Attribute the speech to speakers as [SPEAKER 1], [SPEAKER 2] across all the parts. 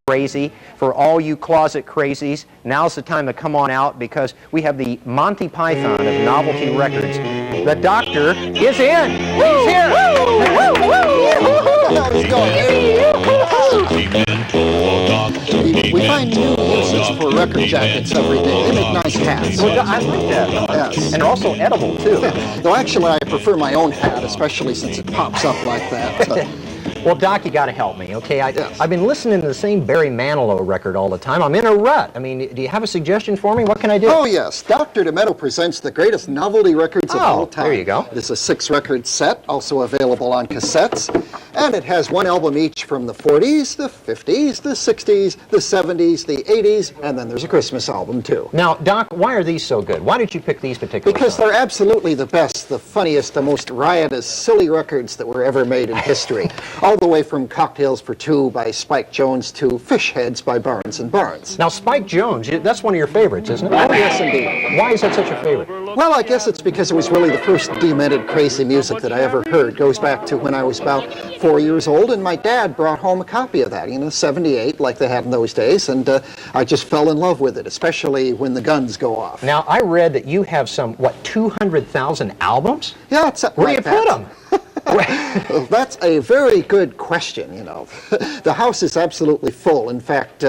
[SPEAKER 1] crazy. For all you closet crazies, now's the time to come on out because we have the Monty Python of novelty records. The doctor is in. He's here.
[SPEAKER 2] We find new uses for record jackets every day. They make nice hats.
[SPEAKER 1] Well, I like that.
[SPEAKER 2] Yes.
[SPEAKER 1] And they're also edible, too.
[SPEAKER 2] Though actually I prefer my own hat, especially since it pops up like that.
[SPEAKER 1] Well, Doc, you got to help me, okay?
[SPEAKER 2] Yes.
[SPEAKER 1] I've been listening to the same Barry Manilow record all the time. I'm in a rut. I mean, do you have a suggestion for me? What can I do?
[SPEAKER 2] Oh, yes. Dr. Demento presents the greatest novelty records of all time.
[SPEAKER 1] There you go.
[SPEAKER 2] It is a 6-record set, also available on cassettes. And it has one album each from the 40s, the 50s, the 60s, the 70s, the 80s, and then there's a Christmas album, too.
[SPEAKER 1] Now, Doc, why are these so good? Why did you pick these particular
[SPEAKER 2] Because
[SPEAKER 1] songs?
[SPEAKER 2] they're absolutely the best, the funniest, the most riotous, silly records that were ever made in history. All the way from Cocktails for Two by Spike Jones to Fish Heads by Barnes & Barnes.
[SPEAKER 1] Now, Spike Jones, that's one of your favorites, isn't it?
[SPEAKER 2] Oh, yes, indeed.
[SPEAKER 1] Why is that such a favorite?
[SPEAKER 2] Well, I guess it's because it was really the first demented, crazy music that I ever heard. It goes back to when I was about 4 years old, and my dad brought home a copy of that, 78, like they had in those days, and I just fell in love with it, especially when the guns go off.
[SPEAKER 1] Now, I read that you have some, 200,000 albums?
[SPEAKER 2] Yeah, it's
[SPEAKER 1] Where do you put them?
[SPEAKER 2] Well, that's a very good question, The house is absolutely full. In fact,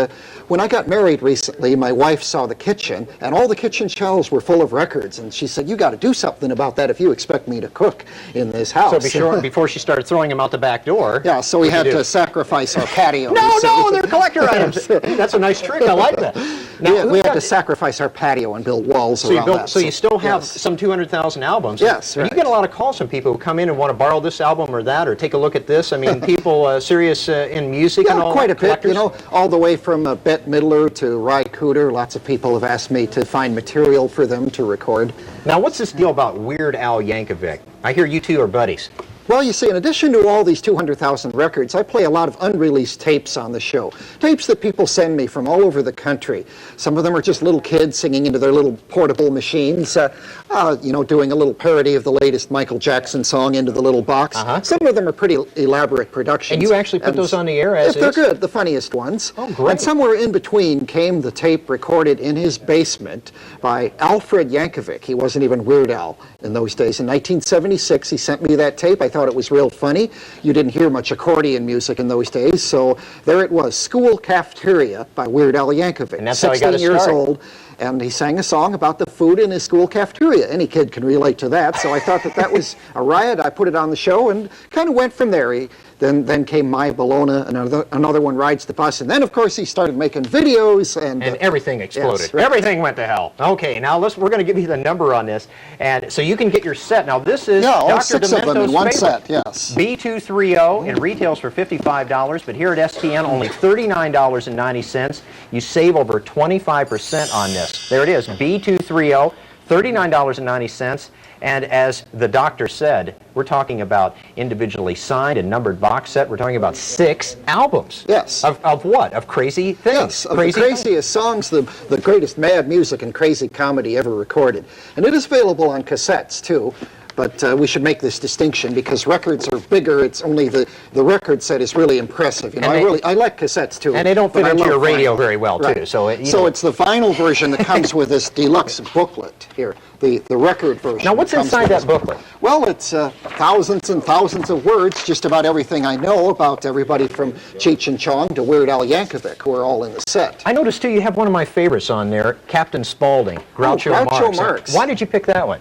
[SPEAKER 2] when I got married recently, my wife saw the kitchen, and all the kitchen shelves were full of records, and she said, you got to do something about that if you expect me to cook in this house.
[SPEAKER 1] So before she started throwing them out the back door.
[SPEAKER 2] Yeah, so we had to sacrifice our patio.
[SPEAKER 1] No, they're collector items. That's a nice trick. I like that. Now,
[SPEAKER 2] we had to sacrifice our patio and build walls around that.
[SPEAKER 1] So you still have
[SPEAKER 2] yes.
[SPEAKER 1] some 200,000 albums.
[SPEAKER 2] Yes,
[SPEAKER 1] right. You get a lot of calls from people who come in and want to borrow this album or that, or take a look at this. I mean, people serious in music and all.
[SPEAKER 2] Quite a bit,
[SPEAKER 1] collectors?
[SPEAKER 2] all the way from Bette Midler to Ry Cooder. Lots of people have asked me to find material for them to record.
[SPEAKER 1] Now, what's this deal about Weird Al Yankovic? I hear you two are buddies.
[SPEAKER 2] Well, you see, in addition to all these 200,000 records, I play a lot of unreleased tapes on the show. Tapes that people send me from all over the country. Some of them are just little kids singing into their little portable machines, doing a little parody of the latest Michael Jackson song, Into the Little Box. Some of them are pretty elaborate productions.
[SPEAKER 1] And you actually put those on the air as
[SPEAKER 2] if they're good, the funniest ones.
[SPEAKER 1] Oh, great.
[SPEAKER 2] And somewhere in between came the tape recorded in his basement by Alfred Yankovic. He wasn't even Weird Al in those days. In 1976, he sent me that tape. I thought it was real funny. You didn't hear much accordion music in those days, so there it was, School Cafeteria by Weird Al Yankovic.
[SPEAKER 1] And that's how he got his
[SPEAKER 2] 16 years
[SPEAKER 1] start.
[SPEAKER 2] Old, and he sang a song about the food in his school cafeteria. Any kid can relate to that, so I thought that was a riot. I put it on the show and kind of went from there. Then came My Bologna, another one, Rides the Bus, and then of course he started making videos, and
[SPEAKER 1] everything exploded.
[SPEAKER 2] Yes, right.
[SPEAKER 1] Everything went to hell. Okay, now we're going to give you the number on this, and so you can get your set. Now this is
[SPEAKER 2] all
[SPEAKER 1] Dr.
[SPEAKER 2] 6 of them in one
[SPEAKER 1] favorite.
[SPEAKER 2] set. Yes.
[SPEAKER 1] B230 and retails for $55, but here at STN only $39.90. You save over 25% on this. There it is, B230, $39.90. And as the doctor said, we're talking about individually signed and numbered box set. We're talking about 6 albums.
[SPEAKER 2] Yes.
[SPEAKER 1] Of what? Of crazy things.
[SPEAKER 2] Yes, of the craziest songs, the greatest mad music and crazy comedy ever recorded. And it is available on cassettes, too. But we should make this distinction because records are bigger. It's only the record set is really impressive. I like cassettes too.
[SPEAKER 1] And they don't fit into your radio very well too.
[SPEAKER 2] Right.
[SPEAKER 1] So
[SPEAKER 2] it's the vinyl version that comes with this deluxe booklet here, the record version.
[SPEAKER 1] Now what's inside that booklet?
[SPEAKER 2] Well, it's thousands and thousands of words, just about everything I know about everybody from Cheech and Chong to Weird Al Yankovic, who are all in the set.
[SPEAKER 1] I noticed too you have one of my favorites on there, Captain Spaulding, Groucho Marx. Why did you pick that one?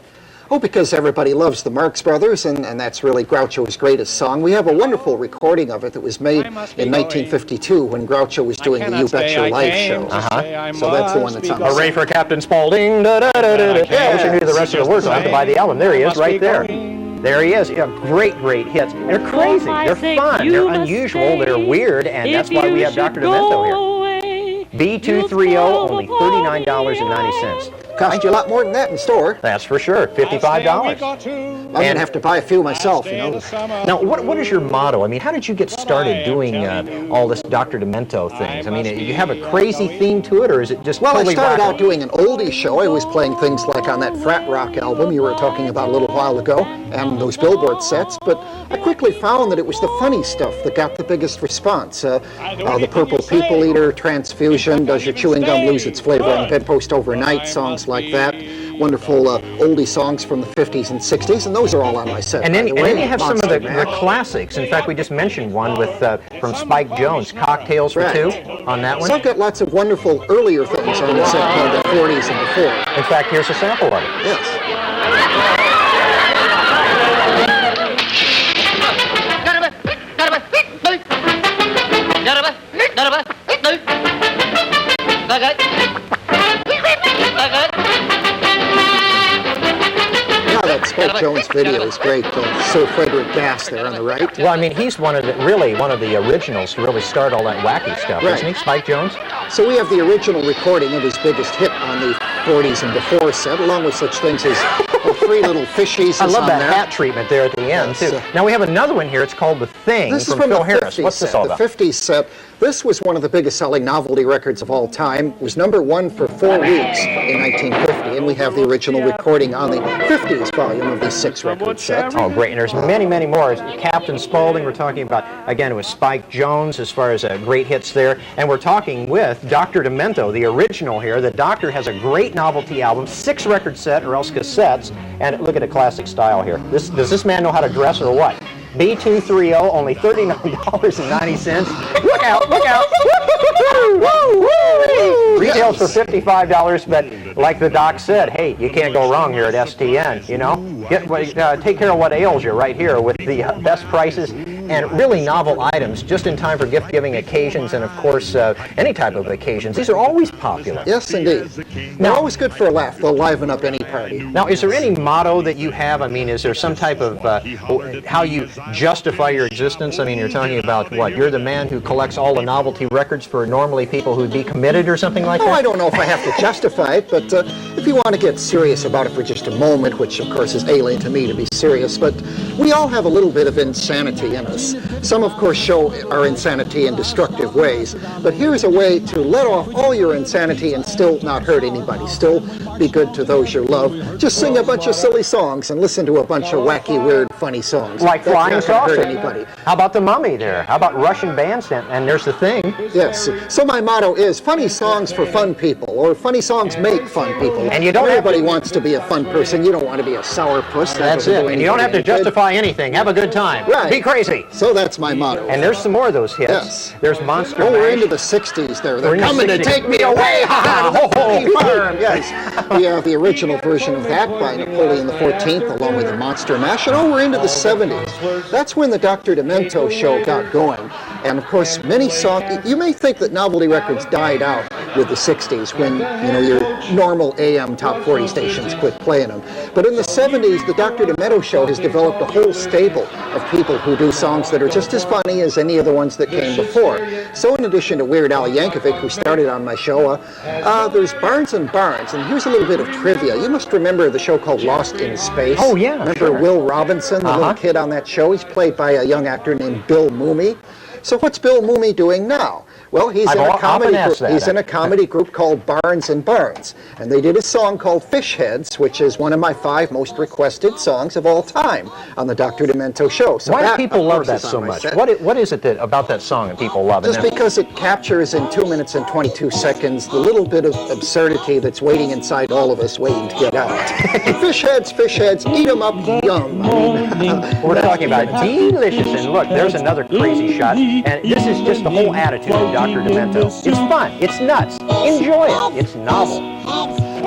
[SPEAKER 2] Oh, because everybody loves the Marx Brothers, and that's really Groucho's greatest song. We have a wonderful recording of it that was made in 1952 when Groucho was doing the You Bet Your Life show. So that's the one that's on.
[SPEAKER 1] Hooray for Captain Spaulding! Da, da, da, da, da. I wish I knew the rest of the words. I'll have to buy the album. There he is, right there. There he is. Yeah, great hits. They're crazy. They're fun. They're unusual. They're weird, and that's why we have Dr. Demento here. B230, only $39.90.
[SPEAKER 2] Cost you a lot more than that in store.
[SPEAKER 1] That's for sure. $55.
[SPEAKER 2] I'm going to have to buy a few myself,
[SPEAKER 1] Now, what is your motto? I mean, how did you get started doing all this Dr. Demento things? I mean, you have a crazy theme to it, or is it just totally
[SPEAKER 2] I started out doing an oldie show. I was playing things like on that Frat Rock album you were talking about a little while ago. and those billboard sets, but I quickly found that it was the funny stuff that got the biggest response. The Purple People Eater, Transfusion, Does Your Chewing Gum Lose Its Flavor on the Bedpost Overnight, songs like that. Wonderful oldie songs from the 50s and 60s, and those are all on my set.
[SPEAKER 1] And then you have some of the
[SPEAKER 2] Monster
[SPEAKER 1] classics. In fact, we just mentioned one with from Spike Jones, Cocktails for Two, on that one.
[SPEAKER 2] So I've got lots of wonderful earlier things on the set called the 40s and before.
[SPEAKER 1] In fact, here's a sample of it.
[SPEAKER 2] Yes. Yeah, that Spike Jones video is great. Sir Frederick Bass there on the right.
[SPEAKER 1] Well, I mean, he's one of the originals to really start all that wacky stuff, isn't he, Spike Jones?
[SPEAKER 2] So we have the original recording of his biggest hit on the 40s and before set, along with such things as Three Little Fishies.
[SPEAKER 1] I love that
[SPEAKER 2] there.
[SPEAKER 1] hat treatment there at the end, too. Now we have another one here. It's called The Thing
[SPEAKER 2] This is
[SPEAKER 1] from
[SPEAKER 2] from
[SPEAKER 1] Phil
[SPEAKER 2] the
[SPEAKER 1] Harris.
[SPEAKER 2] 50s
[SPEAKER 1] What's this all about?
[SPEAKER 2] The 50s set. This was one of the biggest selling novelty records of all time. It was #1 for 4 weeks in 1950, and we have the original recording on the 50s volume of the 6-record set.
[SPEAKER 1] Oh, great. And there's many, many more. Captain Spaulding, we're talking about, again, it was Spike Jones as far as great hits there. And we're talking with Dr. Demento, the original here. The Doctor has a great novelty album, 6-record set or else cassettes. And look at the classic style here. Does this man know how to dress or what? B230, only $39.90. Look out, look out. Retails for $55, but like the doc said, hey, you can't go wrong here at STN, you know? Take care of what ails you right here with the best prices and really novel items just in time for gift-giving occasions and, of course, any type of occasions. These are always popular.
[SPEAKER 2] Yes, indeed. They're always good for a laugh. They'll liven up any party.
[SPEAKER 1] Now, is there any motto that you have? I mean, is there some type of how you justify your existence? I mean, you're talking about what? You're the man who collects all the novelty records for normally people who'd be committed or something like that?
[SPEAKER 2] Oh, I don't know if I have to justify it, but if you want to get serious about it for just a moment, which of course is alien to me to be serious, but we all have a little bit of insanity in us. Some, of course, show our insanity in destructive ways, but here's a way to let off all your insanity and still not hurt anybody, still be good to those you love. Just sing a bunch of silly songs and listen to a bunch of wacky, weird, funny songs.
[SPEAKER 1] Like
[SPEAKER 2] That's
[SPEAKER 1] Flying
[SPEAKER 2] not gonna
[SPEAKER 1] Saucer.
[SPEAKER 2] hurt anybody.
[SPEAKER 1] How about the Mummy there? How about Russian Bandstand? And there's The Thing.
[SPEAKER 2] Yes. So my motto is funny songs for fun people, or funny songs make fun people.
[SPEAKER 1] And you don't
[SPEAKER 2] Everybody wants to be a fun person. You don't want to be a sourpuss.
[SPEAKER 1] That's it. And you don't have to justify anything. Have a good time.
[SPEAKER 2] Right.
[SPEAKER 1] Be crazy.
[SPEAKER 2] So that's my motto.
[SPEAKER 1] And there's some more of those hits.
[SPEAKER 2] Yes.
[SPEAKER 1] There's Monster
[SPEAKER 2] Oh, we're
[SPEAKER 1] Mash.
[SPEAKER 2] into the 60s there.
[SPEAKER 1] We're
[SPEAKER 2] They're
[SPEAKER 1] in the
[SPEAKER 2] coming to
[SPEAKER 1] 60s.
[SPEAKER 2] take me away. Ha ha.
[SPEAKER 1] Ho, ho.
[SPEAKER 2] Farm. Yes. We have the original version of that by Napoleon XIV, along with the Monster Mash. And we're into the 70s. That's when the Dr. Demento show got going. And of course, many songs. You may think that novelty records died out with the 60s when your normal AM top 40 stations quit playing them. But in the 70s, the Dr. Demento show has developed a whole stable of people who do songs that are just as funny as any of the ones that came before. So in addition to Weird Al Yankovic, who started on my show, there's Barnes and Barnes. And here's a little bit of trivia. You must remember the show called Lost in Space.
[SPEAKER 1] Oh, yeah.
[SPEAKER 2] Remember
[SPEAKER 1] sure.
[SPEAKER 2] Will Robinson, the little kid on that show? He's played by a young actor named Bill Mumy. So what's Bill Mumy doing now? Well, he's in a comedy group. He's in a comedy group called Barnes and Barnes, and they did a song called Fish Heads, which is one of my 5 most requested songs of all time on the Dr. Demento show. So
[SPEAKER 1] Why do
[SPEAKER 2] that,
[SPEAKER 1] people
[SPEAKER 2] of
[SPEAKER 1] love
[SPEAKER 2] course,
[SPEAKER 1] that
[SPEAKER 2] is on
[SPEAKER 1] so
[SPEAKER 2] my
[SPEAKER 1] much?
[SPEAKER 2] set.
[SPEAKER 1] What is it about that song that people love?
[SPEAKER 2] Just because it captures in 2 minutes and 22 seconds the little bit of absurdity that's waiting inside all of us, waiting to get out. Fish heads, eat 'em up, yum.
[SPEAKER 1] We're talking about delicious, and look, there's another crazy shot, and this is just the whole attitude of Dr. Demento. It's fun, it's nuts, enjoy it, it's novel.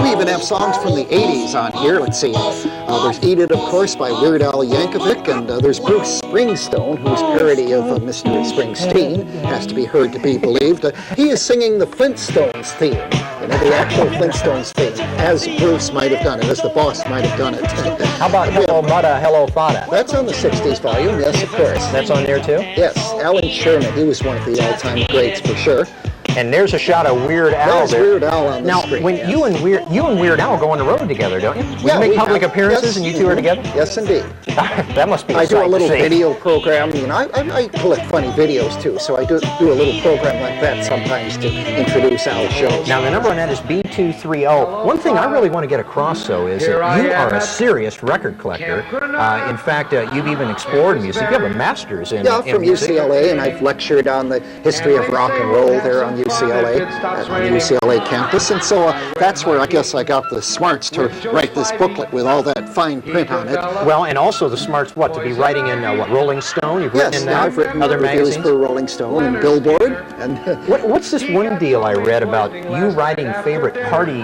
[SPEAKER 2] We even have songs from the 80s on here. Let's see. There's Eat It, of course, by Weird Al Yankovic, and there's Bruce Springsteen, whose parody of Mr. Springsteen has to be heard to be believed. He is singing the Flintstones theme, the actual Flintstones theme, as Bruce might have done it, as the boss might have done it.
[SPEAKER 1] How about Hello Mudda, Hello Fada?
[SPEAKER 2] That's on the 60s volume, yes, of course.
[SPEAKER 1] That's on there too?
[SPEAKER 2] Yes, Alan Sherman, he was one of the all-time greats for sure.
[SPEAKER 1] And there's a shot of Weird Al
[SPEAKER 2] There's
[SPEAKER 1] there.
[SPEAKER 2] Weird Al on the
[SPEAKER 1] now,
[SPEAKER 2] screen.
[SPEAKER 1] when
[SPEAKER 2] yes.
[SPEAKER 1] you and Weird Al go on the road together, don't you? When you make
[SPEAKER 2] we
[SPEAKER 1] public
[SPEAKER 2] have.
[SPEAKER 1] appearances
[SPEAKER 2] Yes,
[SPEAKER 1] and you two are together?
[SPEAKER 2] Yes, indeed.
[SPEAKER 1] That must be a
[SPEAKER 2] I do
[SPEAKER 1] sight
[SPEAKER 2] a little
[SPEAKER 1] to see.
[SPEAKER 2] video program. You know, I collect funny videos too, so I do a little program like that sometimes to introduce Al's shows.
[SPEAKER 1] Now, the number on that is B230. One thing I really want to get across, though, is that you are a serious record collector. In fact, you've even explored music. You have a master's in
[SPEAKER 2] from
[SPEAKER 1] music.
[SPEAKER 2] UCLA, and I've lectured on the history of rock and roll there on UCLA, on the UCLA campus, and so that's where I guess I got the smarts to write this booklet with all that fine print on it.
[SPEAKER 1] Well, and also the smarts, what, to be writing in, Rolling Stone? You've written
[SPEAKER 2] Yes,
[SPEAKER 1] in that?
[SPEAKER 2] I've written
[SPEAKER 1] other
[SPEAKER 2] reviews
[SPEAKER 1] magazines?
[SPEAKER 2] for Rolling Stone and Billboard, and
[SPEAKER 1] What's this one deal I read about you writing favorite party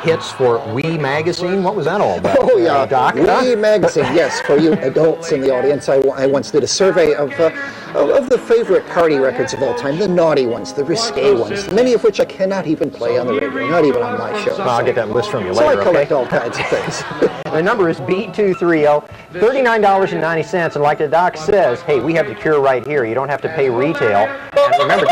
[SPEAKER 1] hits for We Magazine? What was that all about?
[SPEAKER 2] oh yeah,
[SPEAKER 1] Doc?
[SPEAKER 2] We Magazine, yes, for you adults in the audience, I once did a survey of the favorite party records of all time, the naughty ones, the risque ones, many of which I cannot even play on the radio, not even on my show.
[SPEAKER 1] Well, I'll get that list from you
[SPEAKER 2] So
[SPEAKER 1] later,
[SPEAKER 2] I collect
[SPEAKER 1] okay?
[SPEAKER 2] all kinds of things.
[SPEAKER 1] The number is B230, $39.90, and like the doc says, hey, we have the cure right here. You don't have to pay retail. And remember,